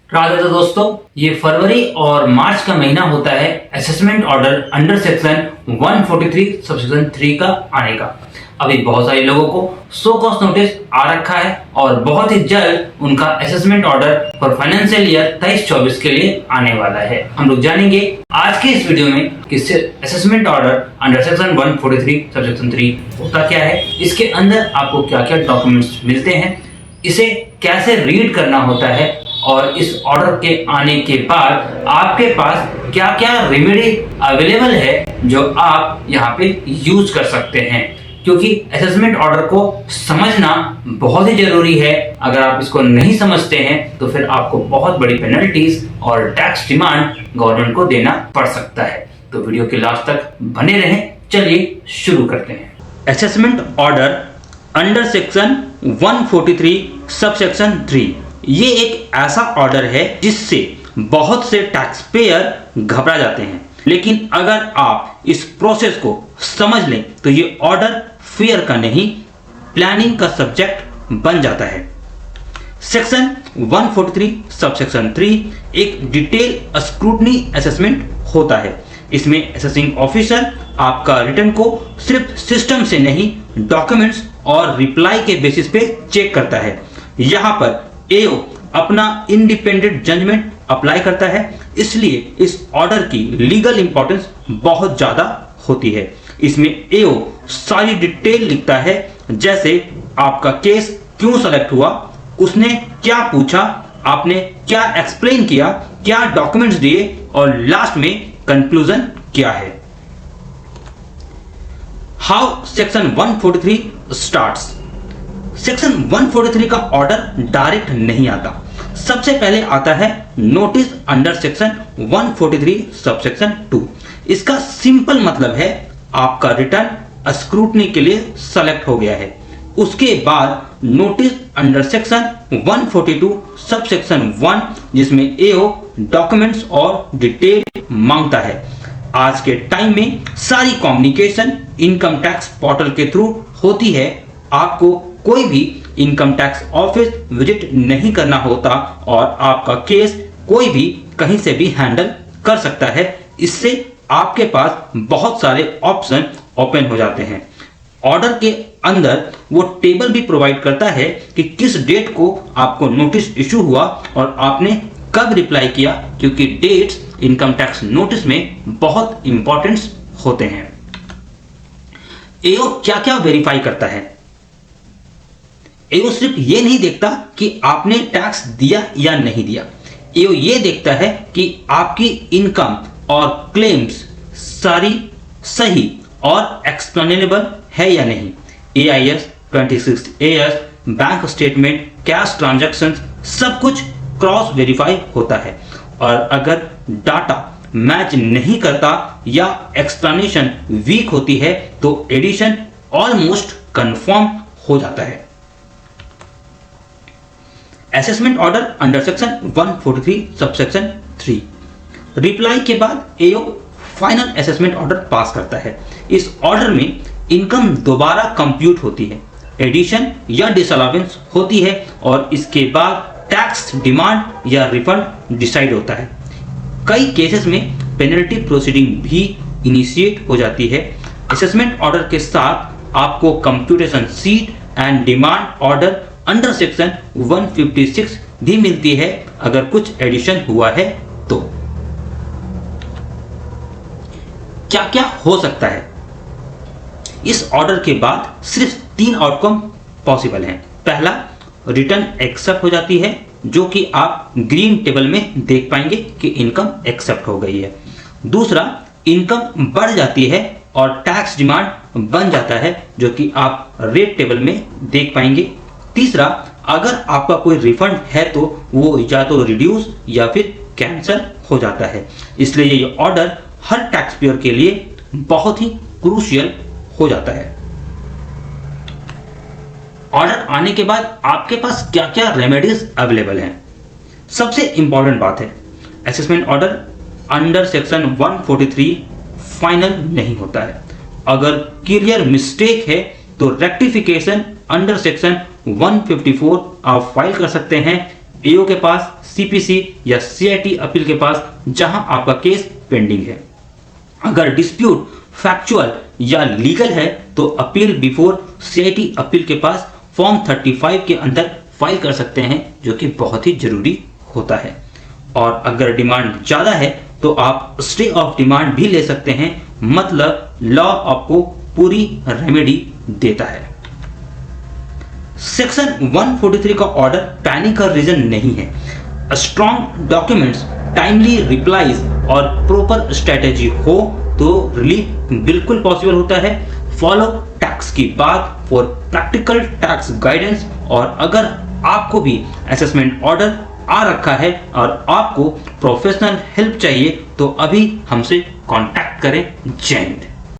राधे तो दोस्तों, ये फरवरी और मार्च का महीना होता है assessment order under section 143 subsection 3 का आने का। अभी बहुत सारे लोगों को शो कॉज नोटिस आ रखा है और बहुत ही जल्द उनका assessment order for financial year 23-24 के लिए आने वाला है। हम लोग जानेंगे आज के इस वीडियो में कि assessment order under section 143 subsection 3 होता क्या है, इसके अंदर आपको क्या क्या डॉक्यूमेंट्स मिलते हैं, इसे कैसे रीड करना होता है और इस ऑर्डर के आने के बाद आपके पास क्या क्या रेमेडी अवेलेबल है जो आप यहाँ पे यूज कर सकते हैं। क्योंकि असेसमेंट ऑर्डर को समझना बहुत ही जरूरी है। अगर आप इसको नहीं समझते हैं तो फिर आपको बहुत बड़ी पेनल्टीज और टैक्स डिमांड गवर्नमेंट को देना पड़ सकता है। तो वीडियो के लास्ट तक बने रहें। चलिए शुरू करते हैं। Assessment order under section 143 subsection 3 ये एक ऐसा ऑर्डर है जिससे बहुत से टैक्स पेयर घबरा जाते हैं, लेकिन अगर आप इस प्रोसेस को समझ लें तो ये ऑर्डर फियर का नहीं, प्लानिंग का सब्जेक्ट बन जाता है। सेक्शन 143 सबसेक्शन 3 एक डिटेल स्क्रूटनी असेसमेंट होता है। इसमें असेसिंग ऑफिसर आपका रिटर्न को सिर्फ सिस्टम से नहीं, डॉक्यूमेंट्स और रिप्लाई के बेसिस पे चेक करता है। यहाँ पर एओ अपना इंडिपेंडेंट जजमेंट अप्लाई करता है, इसलिए इस ऑर्डर की लीगल इंपॉर्टेंस बहुत ज्यादा होती है। इसमें एओ सारी डिटेल लिखता है, जैसे आपका केस क्यों सेलेक्ट हुआ, उसने क्या पूछा, आपने क्या एक्सप्लेन किया, क्या डॉक्यूमेंट्स दिए और लास्ट में कंक्लूजन क्या है। How section 143 starts. सेक्शन 143 का ऑर्डर डायरेक्ट नहीं आता। सबसे पहले आता है नोटिस अंडर सेक्शन 143 सबसेक्शन 2। इसका सिंपल मतलब है आपका रिटर्न स्क्रूटनी के लिए सेलेक्ट हो गया है। उसके बाद नोटिस अंडर सेक्शन 142 सबसेक्शन 1 जिसमें एओ डॉक्यूमेंट्स और डिटेल मांगता है। आज के टाइम में सारी कम्युनिकेशन इनकम टैक्स पोर्टल के थ्रू होती है। आपको कोई भी इनकम टैक्स ऑफिस विजिट नहीं करना होता और आपका केस कोई भी कहीं से भी हैंडल कर सकता है। इससे आपके पास बहुत सारे ऑप्शन ओपन हो जाते हैं। ऑर्डर के अंदर वो टेबल भी प्रोवाइड करता है कि किस डेट को आपको नोटिस इशू हुआ और आपने कब रिप्लाई किया, क्योंकि डेट्स इनकम टैक्स नोटिस में बहुत इंपॉर्टेंट होते हैं। एओ क्या क्या वेरीफाई करता है। एओ सिर्फ ये नहीं देखता कि आपने टैक्स दिया या नहीं दिया, एओ ये देखता है कि आपकी इनकम और क्लेम्स सारी सही और एक्सप्लेनेबल है या नहीं। AIS 26AS, bank statement, cash transactions सब कुछ क्रॉस वेरीफाई होता है और अगर डाटा मैच नहीं करता या एक्सप्लेनेशन वीक होती है तो एडिशन ऑलमोस्ट कंफर्म हो जाता है। Assessment order under section 143 subsection 3 reply के बाद एओ फाइनल असेसमेंट ऑर्डर पास करता है। इस ऑर्डर में इनकम दोबारा कंप्यूट होती है, एडिशन या डिसअलावेंस होती है और इसके बाद टैक्स डिमांड या रिफंड डिसाइड होता है। कई केसेस में पेनल्टी प्रोसीडिंग भी इनिशिएट हो जाती है। असेसमेंट ऑर्डर के साथ आपको computation seat and demand order under section 156 भी मिलती है अगर कुछ एडिशन हुआ है तो। क्या क्या हो सकता है। इस ऑर्डर के बाद सिर्फ 3 आउटकम पॉसिबल हैं। पहला, रिटर्न एक्सेप्ट हो जाती है, जो कि आप ग्रीन टेबल में देख पाएंगे कि इनकम एक्सेप्ट हो गई है। दूसरा, इनकम बढ़ जाती है और टैक्स डिमांड बन जाता है, जो कि आप रेड टेबल में देख पाएंगे। तीसरा, अगर आपका कोई रिफंड है तो वो या तो रिड्यूस या फिर कैंसिल हो जाता है। इसलिए ये ऑर्डर हर टैक्स पेयर के लिए बहुत ही क्रूशियल हो जाता है। ऑर्डर आने के बाद आपके पास क्या क्या रेमेडीज अवेलेबल हैं। सबसे इंपॉर्टेंट बात है, assessment order under section 143 final नहीं होता है। अगर क्लियर मिस्टेक है तो रेक्टिफिकेशन अंडर सेक्शन 154 आप फाइल कर सकते हैं। एओ के पास CPC या CIT अपील के पास जहां आपका केस पेंडिंग है। अगर डिस्प्यूट फैक्चुअल या लीगल है तो अपील बिफोर CIT अपील के पास फॉर्म 35 के अंदर फाइल कर सकते हैं, जो कि बहुत ही जरूरी होता है। और अगर डिमांड ज्यादा है तो आप स्टे ऑफ डिमांड भी ले सकते हैं, मतलब लॉ आपको पूरी रेमेडी देता है। सेक्शन 143 का ऑर्डर पैनिक का रीजन नहीं है। स्ट्रॉन्ग डॉक्यूमेंट्स, टाइमली रिप्लाईज और प्रॉपर स्ट्रेटेजी हो तो रिलीफ बिल्कुल पॉसिबल होता है। फॉलो टैक्स की बात फॉर प्रैक्टिकल टैक्स गाइडेंस। और अगर आपको भी असेसमेंट ऑर्डर आ रखा है और आपको प्रोफेशनल हेल्प चाहिए तो अभी हमसे कांटेक्ट करें। जय हिंद।